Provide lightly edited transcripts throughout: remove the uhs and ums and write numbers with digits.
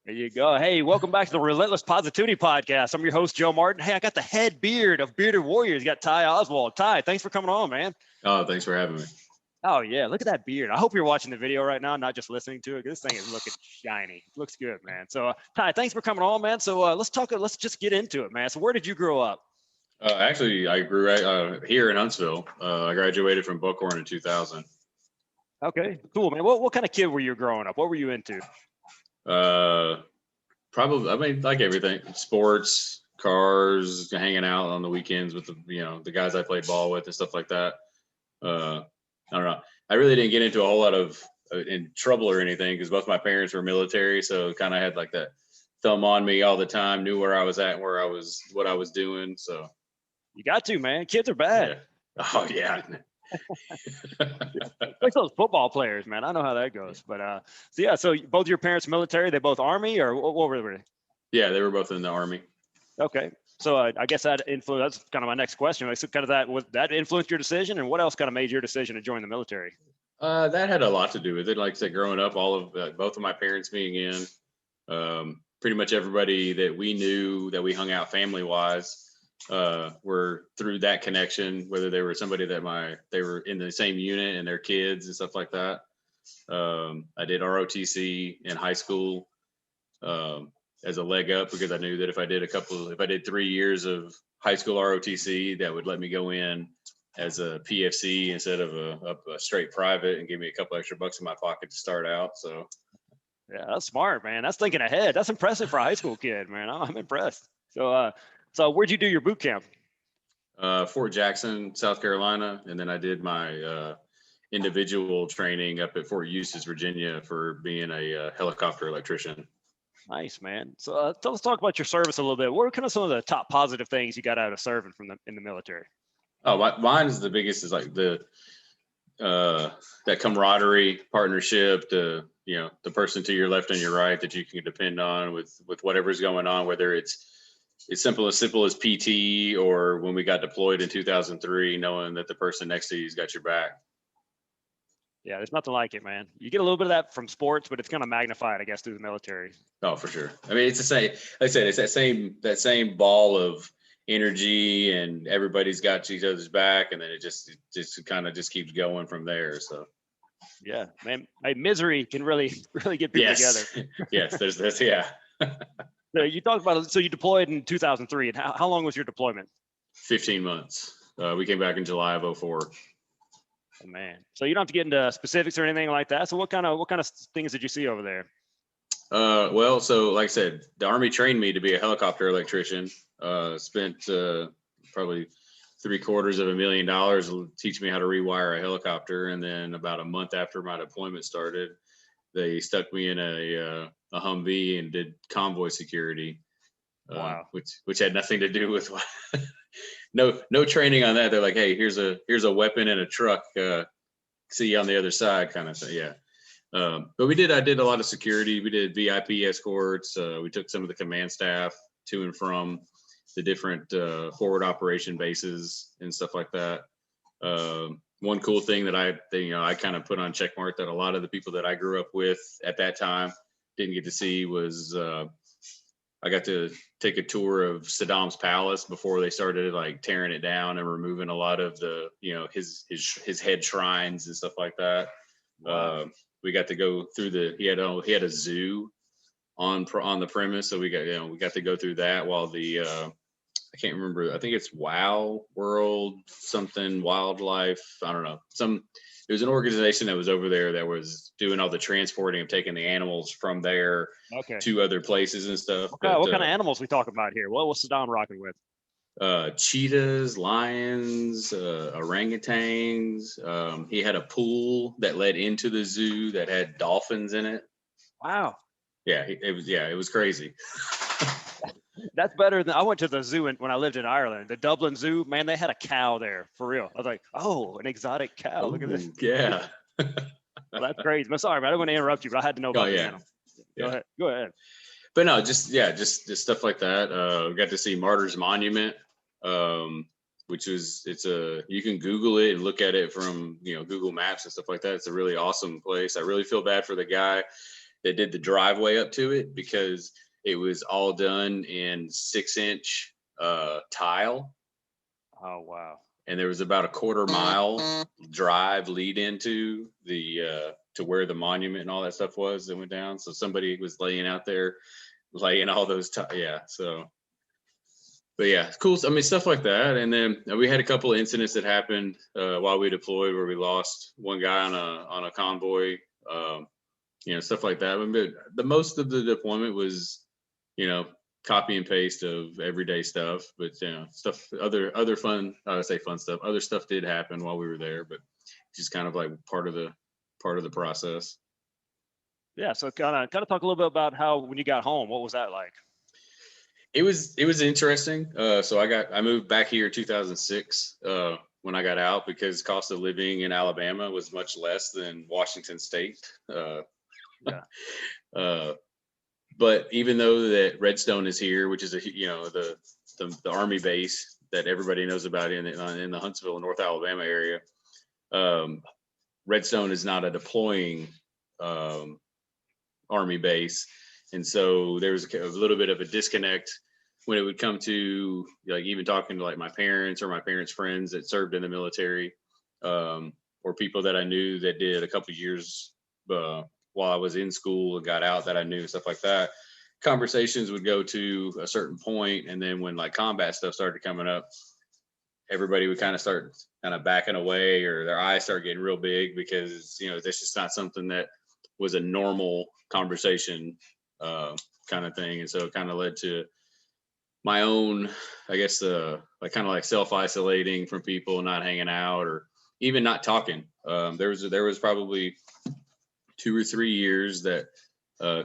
There you go. Hey, welcome back to the Relentless Positivity Podcast. I'm your host, Joe Martin. Hey, I got the head beard of Bearded Warriors. You got Ty Oswald. Ty, thanks for coming on, man. Oh, thanks for having me. Oh, yeah. Look at that beard. I hope you're watching the video right now, not just listening to it. This thing is looking shiny. It looks good, man. So, Ty, thanks for coming on, man. So let's just get into it, man. So where did you grow up? Actually, I grew right here in Huntsville. I graduated from Buckhorn in 2000. Okay, cool, man. What kind of kid were you growing up? What were you into? Probably, I mean, like everything, sports, cars, hanging out on the weekends with the guys I played ball with and stuff like that. I don't know. I really didn't get into a whole lot of in trouble or anything because both my parents were military, so kind of had like that thumb on me all the time, knew where I was at, where I was, what I was doing. So you got to, man. Kids are bad. Yeah. Oh yeah. Like those football players, man. I know how that goes. But so both your parents military, they both Army, or what were they? Yeah, they were both in the Army. Okay, so I guess that influenced. That's kind of my next question. Like, so kind of that influenced your decision, and what else kind of made your decision to join the military? That had a lot to do with it. Like I said, growing up, all of both of my parents being in, pretty much everybody that we knew that we hung out family wise. Were through that connection, whether they were somebody that they were in the same unit and their kids and stuff like that. I did ROTC in high school as a leg up because I knew that if I did 3 years of high school ROTC, that would let me go in as a PFC instead of a straight private and give me a couple extra bucks in my pocket to start out. So yeah, that's smart, man. That's thinking ahead. That's impressive for a high school kid, man. I'm impressed. So where'd you do your boot camp? Fort Jackson, South Carolina, and then I did my individual training up at Fort Eustis, Virginia, for being a helicopter electrician. Nice, man. So let's talk about your service a little bit. What are kind of some of the top positive things you got out of serving in the military? Oh, mine is the biggest is like that camaraderie, partnership, the person to your left and your right that you can depend on with whatever's going on, whether it's simple as PT or when we got deployed in 2003, knowing that the person next to you's got your back. Yeah, there's nothing like it, man. You get a little bit of that from sports, but it's kind of magnified, I guess, through the military. Oh, for sure. I mean, it's the same. Like I said, it's that same ball of energy, and everybody's got each other's back, and then it just kind of just keeps going from there. So. Yeah, man. Misery can really get people together. Yes, there's this. Yeah. So you talked about it. So you deployed in 2003, and how long was your deployment? 15 months. We came back in July of 2004. Oh, man. So you don't have to get into specifics or anything like that. So what kind of things did you see over there? Well, so like I said, the Army trained me to be a helicopter electrician. Spent probably $750,000 to teach me how to rewire a helicopter, and then about a month after my deployment started, they stuck me in a Humvee and did convoy security. Wow. Which had nothing to do with no training on that. They're like, hey, here's a weapon and a truck. See you on the other side, kind of thing. Yeah. But I did a lot of security. We did VIP escorts. We took some of the command staff to and from the different forward operation bases and stuff like that. One cool thing that I kind of put on checkmark that a lot of the people that I grew up with at that time didn't get to see was I got to take a tour of Saddam's palace before they started like tearing it down and removing a lot of the his head shrines and stuff like that. Wow. We got to go through he had a zoo on the premise, so we got to go through that while I can't remember. I think it's Wow World something wildlife. I don't know. It was an organization that was over there that was doing all the transporting of taking the animals from there to other places and stuff. Okay. What kind of animals we talking about here? What was Saddam rocking with? Cheetahs, lions, orangutans. He had a pool that led into the zoo that had dolphins in it. Wow. Yeah, it was crazy. That's better than I went to the zoo when I lived in Ireland. The Dublin Zoo, man, they had a cow there for real. I was like, oh, an exotic cow. Look at this. Yeah. Well, that's crazy. I'm sorry, man. I don't want to interrupt you, but I had to know about the animal. Go ahead. But no, just stuff like that. We got to see Martyrs Monument, which you can Google it and look at it from Google Maps and stuff like that. It's a really awesome place. I really feel bad for the guy that did the driveway up to it, because it was all done in 6-inch tile. Oh, wow. And there was about a quarter-mile drive lead into the to where the monument and all that stuff was that went down. So somebody was laying out there, laying all those yeah. So, but yeah, cool. I mean, stuff like that. And then we had a couple of incidents that happened while we deployed, where we lost one guy on a convoy. Stuff like that. But the most of the deployment was, copy and paste of everyday stuff. But stuff, other fun, I would say fun stuff. Other stuff did happen while we were there, but just kind of like part of the process. Yeah. So kind of talk a little bit about how, when you got home, what was that like? It was interesting. So I moved back here in 2006 when I got out, because cost of living in Alabama was much less than Washington State. But even though that Redstone is here, which is the Army base that everybody knows about in the Huntsville, North Alabama area, Redstone is not a deploying Army base, and so there was a little bit of a disconnect when it would come to, like, even talking to like my parents or my parents' friends that served in the military, or people that I knew that did a couple of years while I was in school and got out that I knew, stuff like that. Conversations would go to a certain point, and then when like combat stuff started coming up, everybody would kind of start backing away, or their eyes start getting real big, because that's just not something that was a normal conversation kind of thing. And so it kind of led to my own, I guess, like kind of like self-isolating from people, not hanging out, or even not talking. There was probably 2 or 3 years that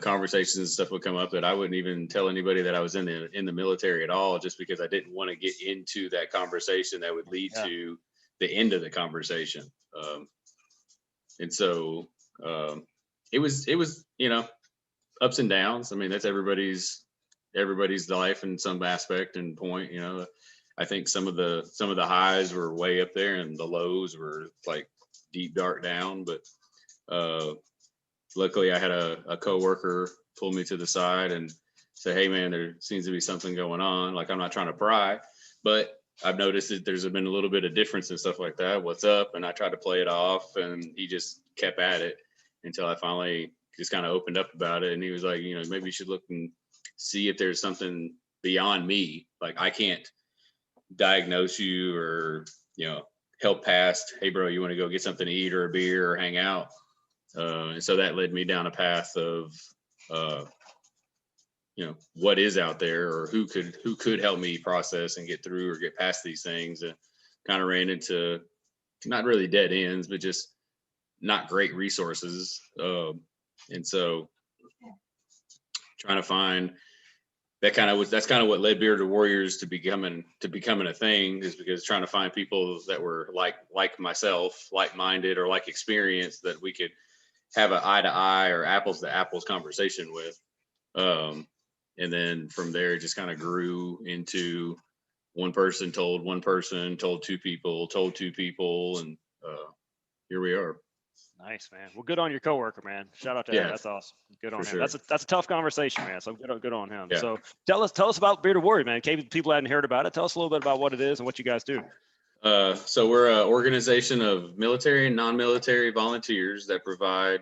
conversations and stuff would come up that I wouldn't even tell anybody that I was in the military at all, just because I didn't want to get into that conversation that would lead to the end of the conversation. And so it was ups and downs. I mean, that's everybody's life in some aspect and point. I think some of the highs were way up there, and the lows were like deep dark down. But luckily, I had a coworker pull me to the side and say, "Hey, man, there seems to be something going on. Like, I'm not trying to pry, but I've noticed that there's been a little bit of difference and stuff like that. What's up?" And I tried to play it off, and he just kept at it until I finally just kind of opened up about it. And he was like, maybe you should look and see if there's something beyond me. Like, I can't diagnose you or, help past, hey, bro, you want to go get something to eat or a beer or hang out? And so that led me down a path of, what is out there, or who could help me process and get through or get past these things. And kind of ran into not really dead ends, but just not great resources. And so trying to find that's kind of what led Bearded Warriors to becoming a thing, is because trying to find people that were like myself, like-minded or like experience, that we could have an eye to eye or apples to apples conversation with. And then from there, it just kind of grew into one person told one person, told two people, and here we are. Nice, man. Well, good on your coworker, man. Shout out to him. That's awesome. Good on him. Sure. That's a tough conversation, man. So good on him. Yeah. So tell us about Bearded Warrior, man. People hadn't heard about it. Tell us a little bit about what it is and what you guys do. So we're an organization of military and non-military volunteers that provide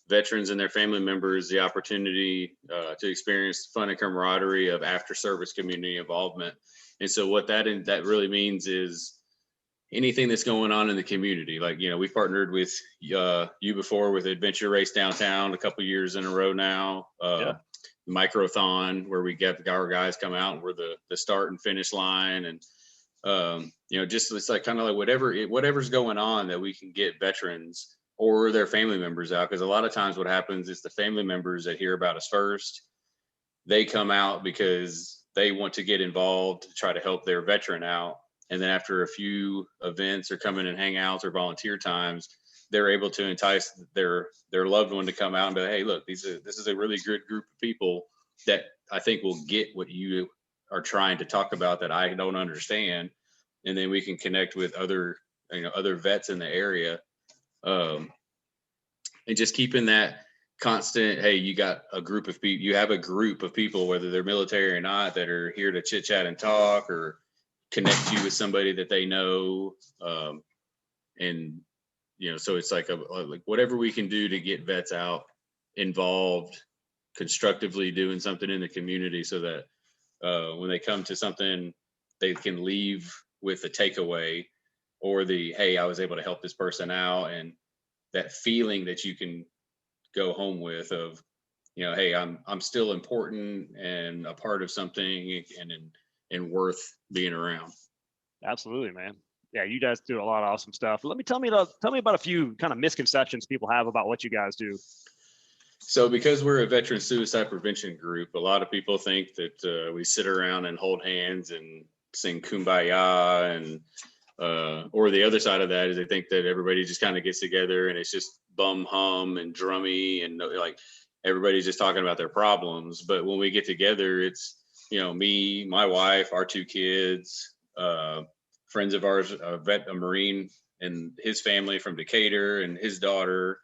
veterans and their family members the opportunity to experience fun and camaraderie of after-service community involvement. And so what that really means is anything that's going on in the community. Like, we've partnered with you before with Adventure Race Downtown a couple years in a row now. Microthon, where we get our guys come out and we're the start and finish line. And, just it's like kind of like whatever's going on that we can get veterans or their family members out. Because a lot of times what happens is the family members that hear about us first, they come out because they want to get involved to try to help their veteran out. And then after a few events or come in and hangouts or volunteer times, they're able to entice their loved one to come out and be, hey, look, this is a really good group of people that I think will get what you are trying to talk about that I don't understand. And then we can connect with other vets in the area. And just keeping that constant, hey, you got a group of people, you have a group of people, whether they're military or not, that are here to chit chat and talk or connect you with somebody that they know. And, so it's like like whatever we can do to get vets out involved, constructively doing something in the community so that when they come to something, they can leave with a takeaway or hey, I was able to help this person out. And that feeling that you can go home with of, hey, I'm still important and a part of something and worth being around. Absolutely, man. Yeah, you guys do a lot of awesome stuff. Tell me about a few kind of misconceptions people have about what you guys do. So because we're a veteran suicide prevention group, a lot of people think that we sit around and hold hands and sing Kumbaya, and or the other side of that is they think that everybody just kind of gets together and it's just bum hum and drummy and like everybody's just talking about their problems. But when we get together, it's, me, my wife, our 2 kids, friends of ours, a Marine and his family from Decatur and his daughter.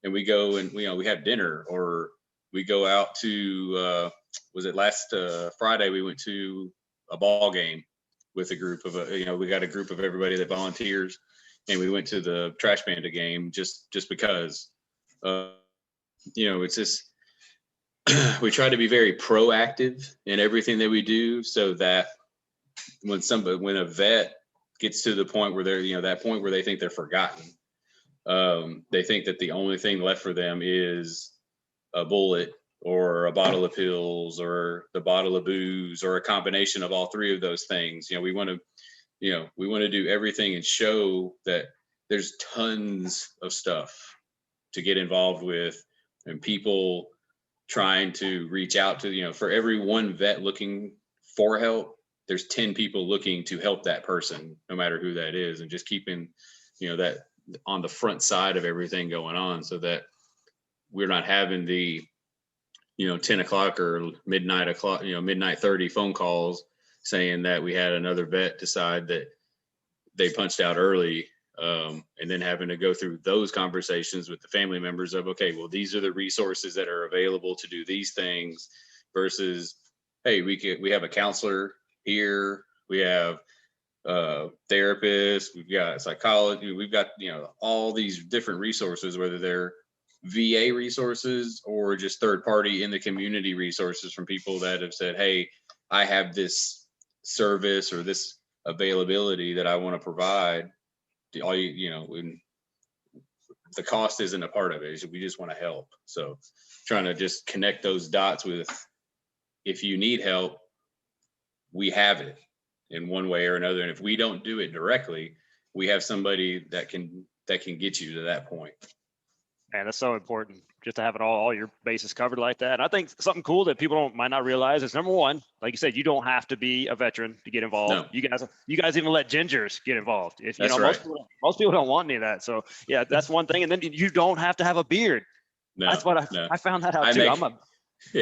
And we go and we have dinner, or we go out to was it last Friday we went to a ball game with a group of we got a group of everybody that volunteers, and we went to the Trash Panda game just because it's just we try to be very proactive in everything that we do, so that when a vet gets to the point where they're that point where they think they're forgotten. They think that the only thing left for them is a bullet or a bottle of pills or the bottle of booze or a combination of all 3 of those things. We want to do everything and show that there's tons of stuff to get involved with, and people trying to reach out to, for every one vet looking for help, there's 10 people looking to help that person, no matter who that is, and just keeping, that on the front side of everything going on, so that we're not having the 10 o'clock or midnight 30 phone calls saying that we had another vet decide that they punched out early, and then having to go through those conversations with the family members of, okay, well, these are the resources that are available to do these things, versus, hey, we have a counselor here, we have therapists, we've got psychology, we've got all these different resources, whether they're VA resources or just third party in the community resources from people that have said, hey, I have this service or this availability that I want to provide. All the cost isn't a part of it, we just want to help. So trying to just connect those dots with, if you need help, we have it in one way or another. And if we don't do it directly, we have somebody that can get you to that point. Man, that's so important, just to have it all your bases covered like that. And I think something cool that people might not realize is, number one, like you said, you don't have to be a veteran to get involved. No. You guys even let gingers get involved. If that's right. Most people don't want any of that. So yeah, that's one thing. And then you don't have to have a beard. No, that's what I found that out too.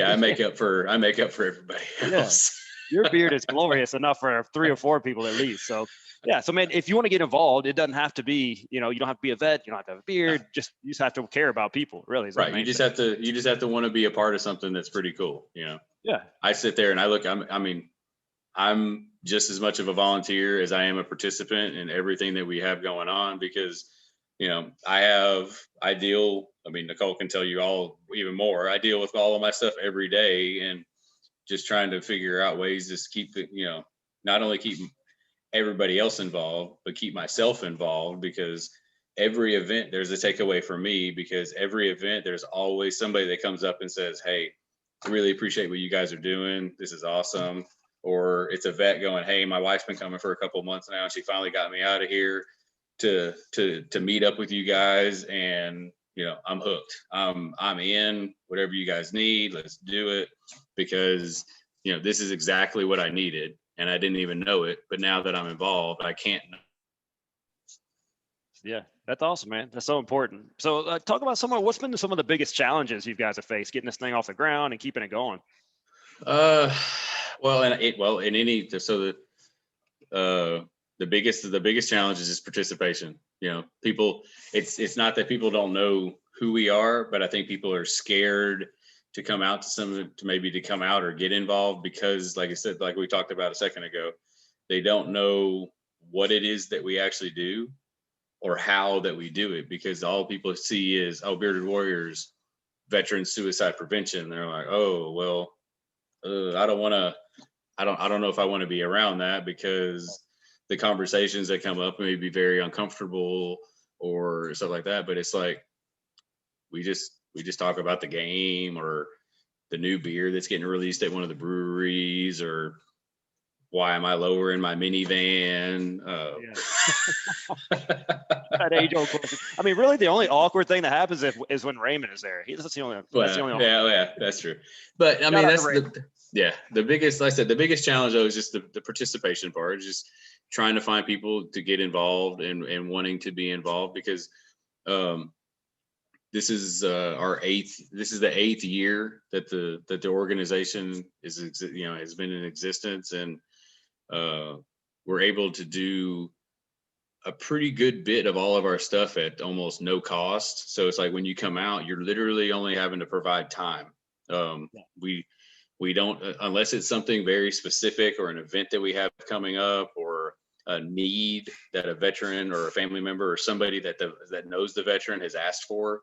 I make up for everybody else. Yeah, your beard is glorious enough for 3 or 4 people at least. So yeah, so man, if you want to get involved, it doesn't have to be, you don't have to be a vet, you don't have to have a beard, you just have to care about people, really. Right. You just have to want to be a part of something that's pretty cool, Yeah. I sit there and I look, I'm just as much of a volunteer as I am a participant in everything that we have going on, because, Nicole can tell you all even more. I deal with all of my stuff every day, and just trying to figure out ways to keep it, not only keep everybody else involved, but keep myself involved, because every event there's a takeaway for me, because every event there's always somebody that comes up and says, hey, I really appreciate what you guys are doing. This is awesome. Or it's a vet going, hey, my wife's been coming for a couple of months now, and she finally got me out of here to meet up with you guys. And, I'm hooked. I'm in. Whatever you guys need, let's do it, because, this is exactly what I needed. And I didn't even know it, but now that I'm involved, I can't. Yeah, that's awesome, man. That's so important. So talk about what's been some of the biggest challenges you guys have faced getting this thing off the ground and keeping it going? The biggest challenge is just participation. People, it's not that people don't know who we are, but I think people are scared to come out to come out or get involved because, like I said, like we talked about a second ago, they don't know what it is that we actually do or how that we do it, because all people see is, oh, Bearded Warriors, veteran suicide prevention. They're like, oh, well, I don't know if I want to be around that, because the conversations that come up may be very uncomfortable or stuff like that. But it's like, we just talk about the game or the new beer that's getting released at one of the breweries, or why am I lower in my minivan? That age-old question. I mean, really, the only awkward thing that happens is when Raymond is there. That's the only. Yeah, that's true. But I mean, that's the biggest. Like I said, the biggest challenge though is just the participation part. Just trying to find people to get involved and wanting to be involved, because this is the 8th year that the organization has been in existence, and we're able to do a pretty good bit of all of our stuff at almost no cost. So it's like, when you come out, you're literally only having to provide time. We don't, unless it's something very specific or an event that we have coming up, or a need that a veteran or a family member or somebody that knows the veteran has asked for.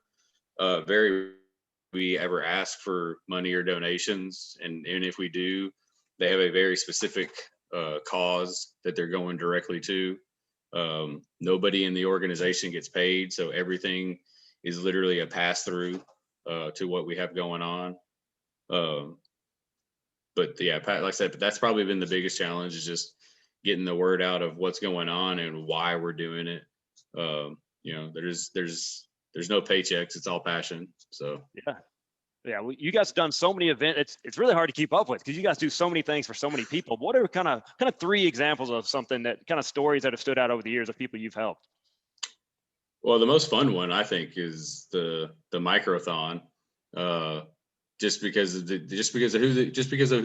We ever ask for money or donations, and if we do, they have a very specific cause that they're going directly to. Nobody in the organization gets paid, so everything is literally a pass through to what we have going on. But yeah, like I said, that's probably been the biggest challenge, is just getting the word out of what's going on and why we're doing it. There's no paychecks; it's all passion. So yeah. Well, you guys have done so many events. It's really hard to keep up with, because you guys do so many things for so many people. What are kind of 3 examples of something that kind of stories that have stood out over the years of people you've helped? Well, the most fun one, I think, is the microthon. Just because of who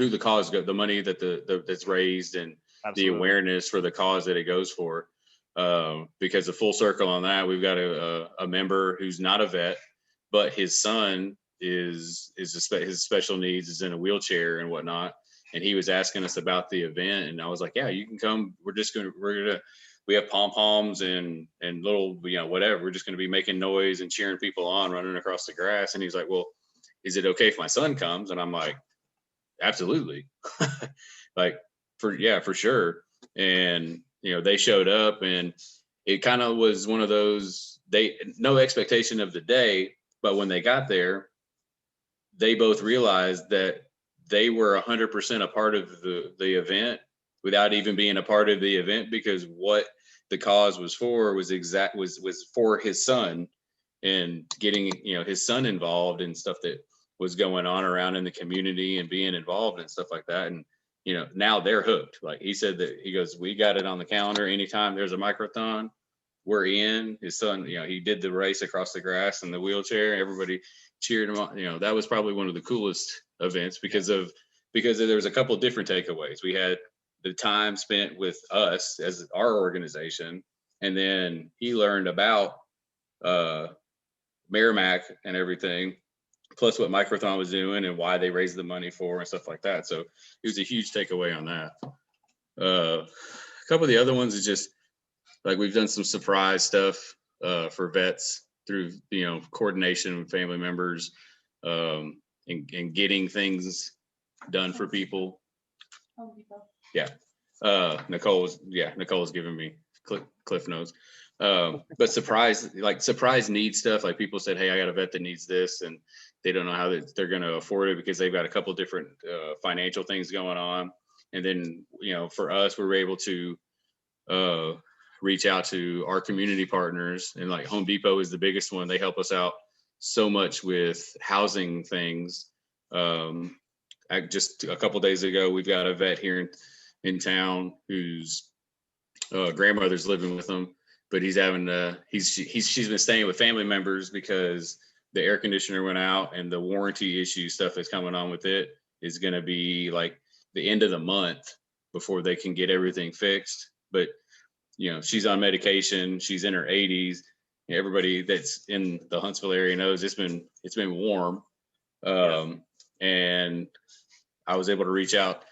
the cause the money that that's raised, and Absolutely. The awareness for the cause that it goes for. Because of full circle on that, we've got a member who's not a vet, but his son his special needs, is in a wheelchair and whatnot, and he was asking us about the event, and I was like, yeah, you can come. We have pom poms and little whatever. We're just gonna be making noise and cheering people on, running across the grass. And he's like, well, is it okay if my son comes? And I'm like, absolutely. Like, for sure. And they showed up, and it kind of was one of those, no expectation of the day, but when they got there, they both realized that they were 100% a part of the event without even being a part of the event, because what the cause was for was for his son, and getting his son involved in stuff that was going on around in the community and being involved and stuff like that. And now they're hooked. Like he said, that he goes, we got it on the calendar. Anytime there's a microthon, we're in. His son, he did the race across the grass in the wheelchair. Everybody cheered him on. That was probably one of the coolest events, because there was a couple different takeaways. We had the time spent with us as our organization, and then he learned about Merrimack and everything, plus what Microthon was doing and why they raised the money for and stuff like that. So it was a huge takeaway on that. A couple of the other ones is just like, we've done some surprise stuff for vets through coordination with family members, and getting things done for people. Yeah. Nicole's giving me cliff notes. But surprise need stuff. Like, people said, hey, I got a vet that needs this, and they don't know how they're going to afford it, because they've got a couple different financial things going on. And then, for us, we were able to reach out to our community partners, and like Home Depot is the biggest one. They help us out so much with housing things. Just a couple days ago, we've got a vet here in town whose grandmother's living with him, but he's having she's been staying with family members because the air conditioner went out, and the warranty issue stuff that's coming on with it is going to be like the end of the month before they can get everything fixed. But she's on medication, she's in her 80s, everybody that's in the Huntsville area knows it's been warm. And I was able to reach out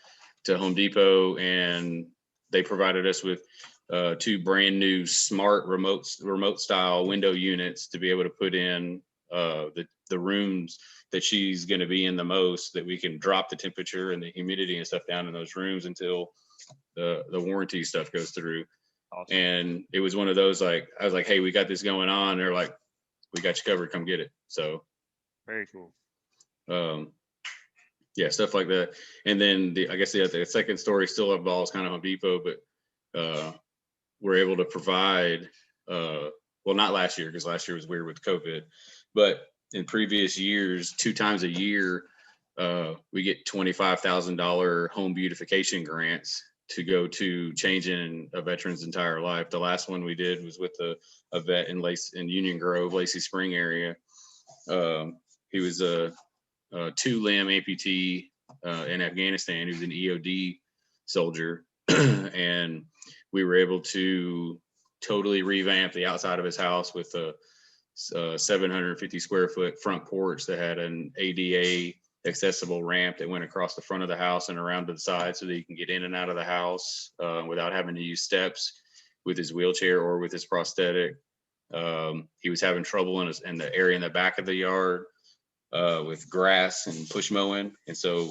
to Home Depot, and they provided us with 2 brand new smart remote style window units to be able to put in the rooms that she's going to be in the most, that we can drop the temperature and the humidity and stuff down in those rooms until the warranty stuff goes through. Awesome. And it was one of those, like, I was like, hey, we got this going on. They're like, we got you covered, come get it. So very cool. Yeah, stuff like that. And then I guess the second story still involves kind of Home Depot, but we're able to provide, well, not last year, because last year was weird with COVID, but in previous years, 2 times a year, we get $25,000 home beautification grants to go to changing a veteran's entire life. The last one we did was with a vet in Union Grove, Lacey Spring area. He was a 2-limb amputee in Afghanistan. He was an EOD soldier, and we were able to totally revamp the outside of his house with a 750 square foot front porch that had an ADA accessible ramp that went across the front of the house and around to the side, so that he can get in and out of the house without having to use steps with his wheelchair or with his prosthetic. He was having trouble in the area in the back of the yard with grass and push mowing, and so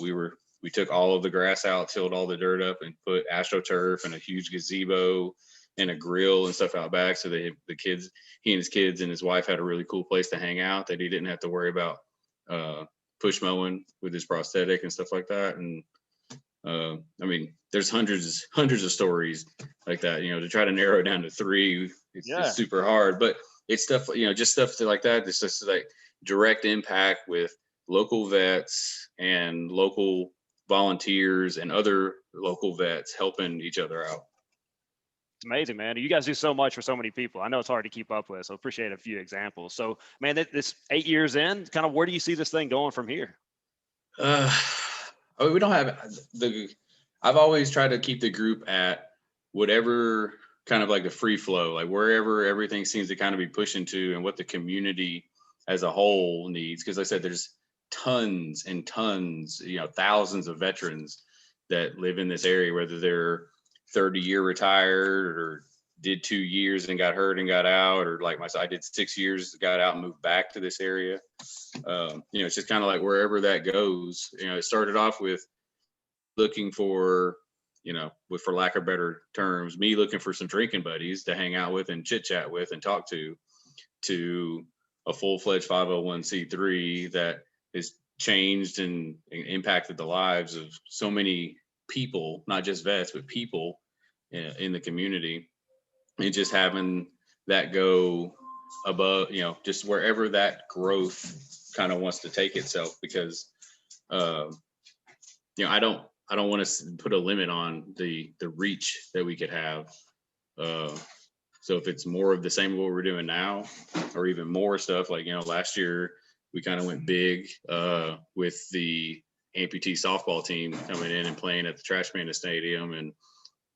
we took all of the grass out, tilled all the dirt up, and put AstroTurf and a huge gazebo and a grill and stuff out back, so that he and his kids and his wife had a really cool place to hang out, that he didn't have to worry about push mowing with his prosthetic and stuff like that. And I mean, there's hundreds of stories like that. To try to narrow it down to 3, it's super hard, but it's stuff, just stuff like that. It's just like direct impact with local vets and local volunteers and other local vets helping each other out. It's amazing, man. You guys do so much for so many people. I know it's hard to keep up with, so appreciate a few examples. So, man, this 8 years in, kind of where do you see this thing going from here? We don't have I've always tried to keep the group at whatever kind of like the free flow, like wherever everything seems to kind of be pushing to, and what the community as a whole needs. Because like I said, there's tons and tons, thousands of veterans that live in this area, whether they're 30-year retired or did 2 years and got hurt and got out, or like myself, I did 6 years, got out and moved back to this area. It's just kind of like wherever that goes. It started off with looking for, for lack of better terms, me looking for some drinking buddies to hang out with and chit chat with and talk to a full-fledged 501c3 that has changed and impacted the lives of so many people, not just vets, but people in the community, and just having that go above, just wherever that growth kind of wants to take itself, because I don't want to put a limit on the reach that we could have. So if it's more of the same of what we're doing now, or even more stuff, like last year we kind of went big with the amputee softball team coming in and playing at the Trash Panda Stadium, and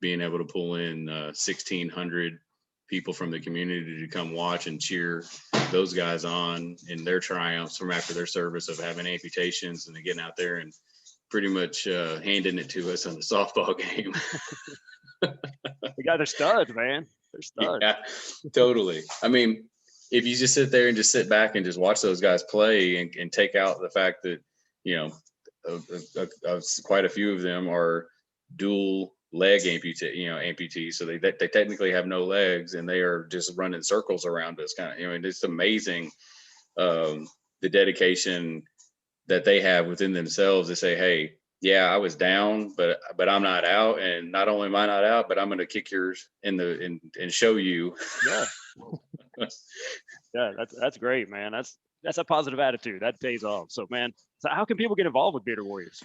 being able to pull in 1,600 people from the community to come watch and cheer those guys on in their triumphs from after their service of having amputations, and then getting out there and pretty much handing it to us on the softball game. The guys are studs, man. They're studs. Yeah, totally. I mean, if you just sit there and just sit back and just watch those guys play, and take out the fact that, quite a few of them are dual leg amputees, so they technically have no legs, and they are just running circles around us, kind of. It's amazing the dedication that they have within themselves to say, hey, yeah, I was down, but I'm not out, and not only am I not out, but I'm going to kick yours and show you. Yeah. Yeah, that's great, man. That's a positive attitude. That pays off. So, man, how can people get involved with Bearded Warriors?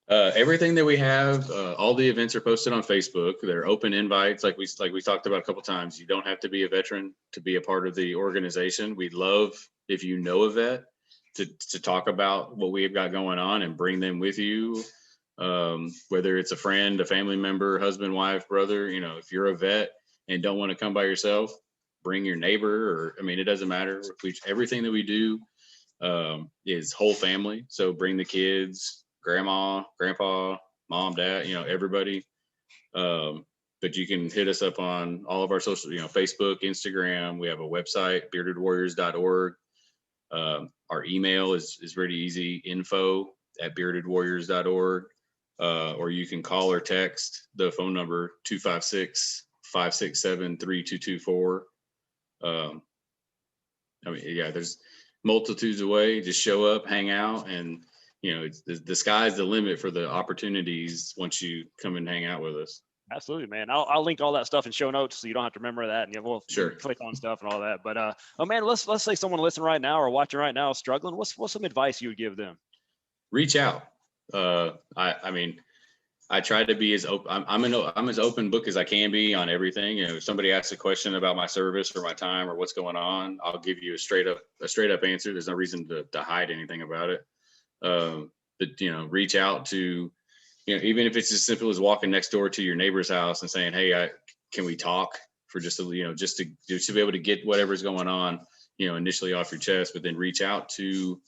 Everything that we have, all the events are posted on Facebook. They're open invites, like we talked about a couple times. You don't have to be a veteran to be a part of the organization. We'd love if you know a vet to talk about what we've got going on and bring them with you. Whether it's a friend, a family member, husband, wife, brother, if you're a vet and don't want to come by yourself, bring your neighbor, or, I mean, it doesn't matter. Everything that we do is whole family. So bring the kids, grandma, grandpa, mom, dad, everybody. But you can hit us up on all of our social, Facebook, Instagram. We have a website, beardedwarriors.org. Our email is really easy, info@beardedwarriors.org. Or you can call or text the phone number 256-567-3224. I mean, yeah, there's multitudes of ways. Just show up, hang out, and the sky's the limit for the opportunities once you come and hang out with us. Absolutely, man. I'll link all that stuff in show notes so you don't have to remember that, and we'll click on stuff and all that. But oh man, let's say someone listening right now or watching right now is struggling. What's some advice you would give them? Reach out. I mean, I try to be as open. I'm as open book as I can be on everything. If somebody asks a question about my service or my time or what's going on, I'll give you a straight up answer. There's no reason to hide anything about it. But reach out to, even if it's as simple as walking next door to your neighbor's house and saying, "Hey, can we talk for just to be able to get whatever's going on, initially off your chest," but then reach out to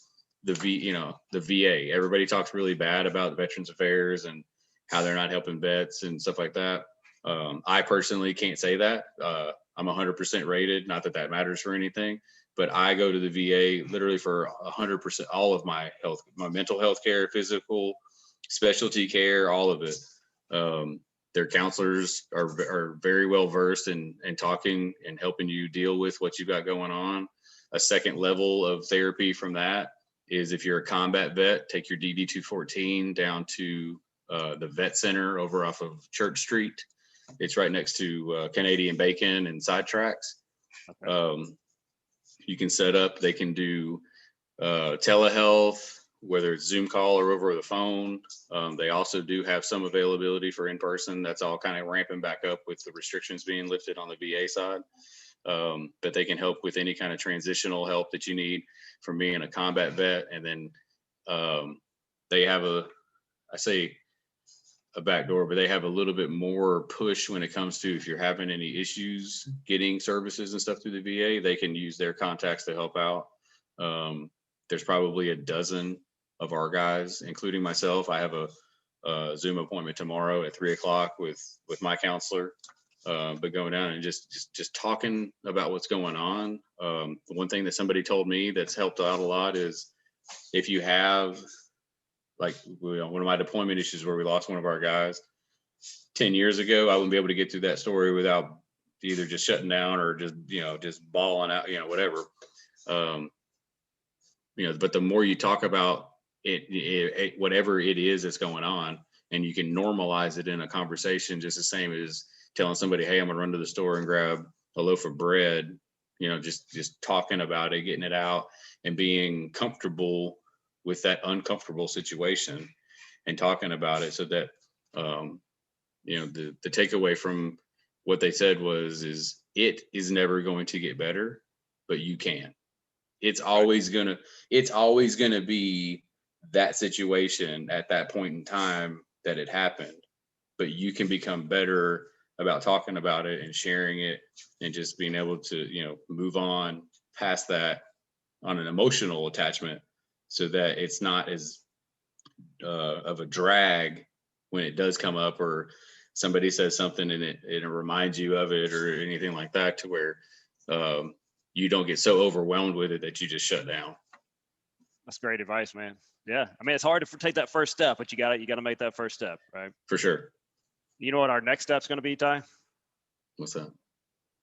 the VA. Everybody talks really bad about Veterans Affairs and how they're not helping vets and stuff like that. I personally can't say that. I'm 100% rated. Not that that matters for anything, but I go to the VA literally for 100%, all of my health, my mental health care, physical, specialty care, all of it. Their counselors are very well versed in talking and helping you deal with what you've got going on. A second level of therapy from that is, if you're a combat vet, take your DD 214 down to the vet center over off of Church Street. It's right next to Canadian Bacon and Sidetracks. Okay. You can set up, they can do telehealth, whether it's Zoom call or over the phone. They also do have some availability for in-person. That's all kind of ramping back up with the restrictions being lifted on the VA side. But they can help with any kind of transitional help that you need from being a combat vet. And then they have a back door, but they have a little bit more push when it comes to, if you're having any issues getting services and stuff through the VA, they can use their contacts to help out. There's probably a dozen of our guys, including myself. I have a Zoom appointment tomorrow at 3:00 with my counselor. But going down and just talking about what's going on. One thing that somebody told me that's helped out a lot is, if you have, like, one of my deployment issues where we lost one of our guys 10 years ago, I wouldn't be able to get through that story without either just shutting down or just bawling out, whatever. But the more you talk about it, whatever it is that's going on, and you can normalize it in a conversation, just the same as telling somebody, "Hey, I'm gonna run to the store and grab a loaf of bread," just talking about it, getting it out, and being comfortable with that uncomfortable situation and talking about it, so that the takeaway from what they said is it is never going to get better, but you can. It's always gonna be that situation at that point in time that it happened, but you can become better about talking about it and sharing it, and just being able to move on past that on an emotional attachment, so that it's not as of a drag when it does come up, or somebody says something and it reminds you of it or anything like that, to where you don't get so overwhelmed with it that you just shut down. That's great advice, man. Yeah, I mean, it's hard to take that first step, but you got to make that first step, right? For sure. You know what our next step's going to be, Ty? What's that?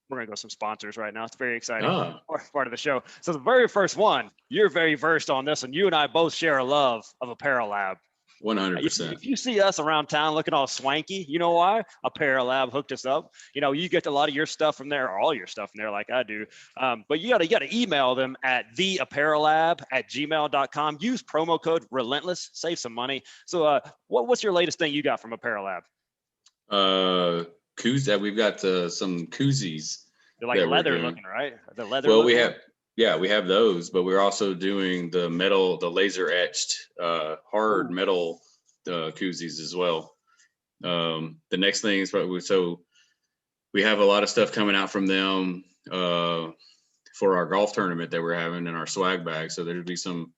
We're going to go some sponsors right now. It's very exciting. Part of the show. So the very first one, you're very versed on this, and you and I both share a love of Apparel Lab. 100%. If you see us around town looking all swanky, you know why? Apparel Lab hooked us up. You get a lot of your stuff from there, or all your stuff from there, like I do. But you got to email them at theapparellab@gmail.com. Use promo code Relentless, save some money. So what's your latest thing you got from Apparel Lab? We've got some koozies. They're like leather looking, right? The leather. Well, we have those, but we're also doing the laser etched hard metal koozies as well. The next thing is probably, so we have a lot of stuff coming out from them. for our golf tournament that we're having in our swag bag. So there'll be some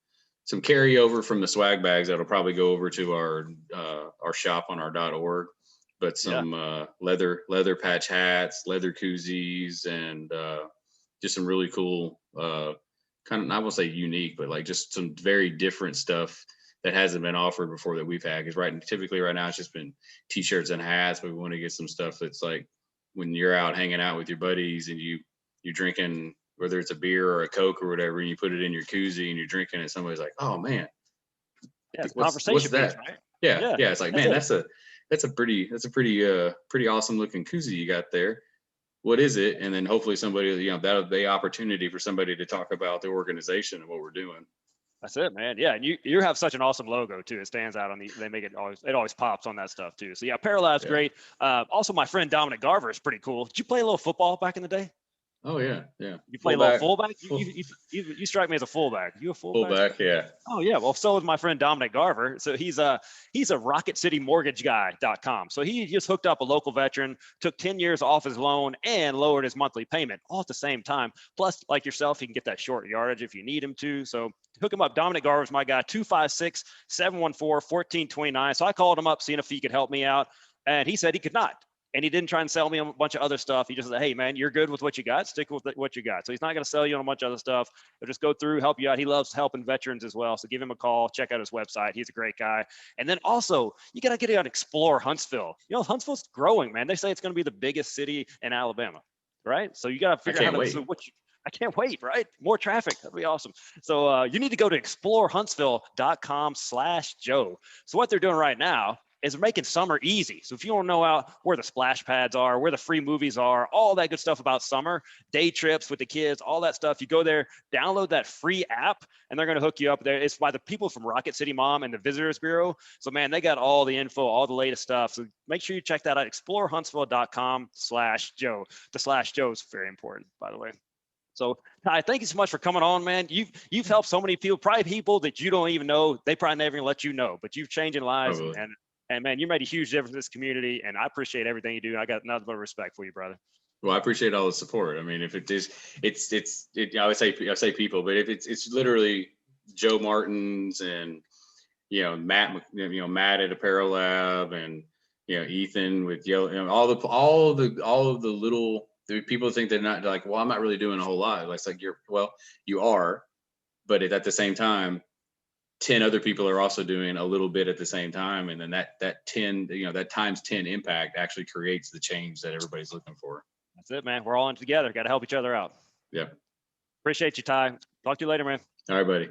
carryover from the swag bags that'll probably go over to our shop on our .org. But some leather patch hats, leather koozies, and just some really cool kind of, I won't say unique, but like just some very different stuff that hasn't been offered before that we've had. Because typically right now it's just been t-shirts and hats, but we want to get some stuff that's like when you're out hanging out with your buddies and you're drinking, whether it's a beer or a Coke or whatever, and you put it in your koozie and you're drinking it, somebody's like, oh man, it's what's conversation that? piece, right? Yeah. It's like, man, that's a pretty awesome looking koozie you got there. What is it? And then hopefully somebody, that'll be opportunity for somebody to talk about the organization and what we're doing. That's it, man. Yeah, and you have such an awesome logo too. It stands out on they make it always pops on that stuff too. So yeah, Apparel Lab's great. Also, my friend Dominic Garver is pretty cool. Did you play a little football back in the day? Oh yeah. You play a little fullback? You strike me as a fullback. You a fullback? Fullback, yeah. Oh yeah. Well, so is my friend Dominic Garver. So he's a RocketCityMortgageGuy.com. So he just hooked up a local veteran, took 10 years off his loan and lowered his monthly payment all at the same time. Plus, like yourself, he can get that short yardage if you need him to. So hook him up. Dominic Garver's my guy, 256-714-1429. So I called him up, seeing if he could help me out. And he said he could not. And he didn't try and sell me a bunch of other stuff. He just said, hey, man, you're good with what you got. Stick with what you got. So he's not going to sell you on a bunch of other stuff. He'll just go through, help you out. He loves helping veterans as well. So give him a call. Check out his website. He's a great guy. And then also, you got to get out and explore Huntsville. Huntsville's growing, man. They say it's going to be the biggest city in Alabama, right? So you got to figure out how to I can't wait, right? More traffic. That'd be awesome. So you need to go to explorehuntsville.com/Joe. So what they're doing right now is making summer easy. So if you don't know where the splash pads are, where the free movies are, all that good stuff about summer, day trips with the kids, all that stuff, you go there, download that free app, and they're going to hook you up there. It's by the people from Rocket City Mom and the Visitors Bureau. So man, they got all the info, all the latest stuff. So make sure you check that out. explorehuntsville.com/Joe. The /Joe is very important, by the way. So Ty, thank you so much for coming on, man. You've helped so many people, probably people that you don't even know. They probably never even let you know, but you've changing lives. And man, you made a huge difference in this community, and I appreciate everything you do. I got nothing but respect for you, brother. Well, I appreciate all the support. I mean, if it is, I would say people, but if it's literally Joe Martins and Matt at Apparel Lab and Ethan with Yellow, all of the little people think they're not like, well, I'm not really doing a whole lot. It's like you are, but at the same time, 10 other people are also doing a little bit at the same time. And then that 10, that times 10 impact actually creates the change that everybody's looking for. That's it, man. We're all in together. Got to help each other out. Yeah. Appreciate you, Ty. Talk to you later, man. All right, buddy.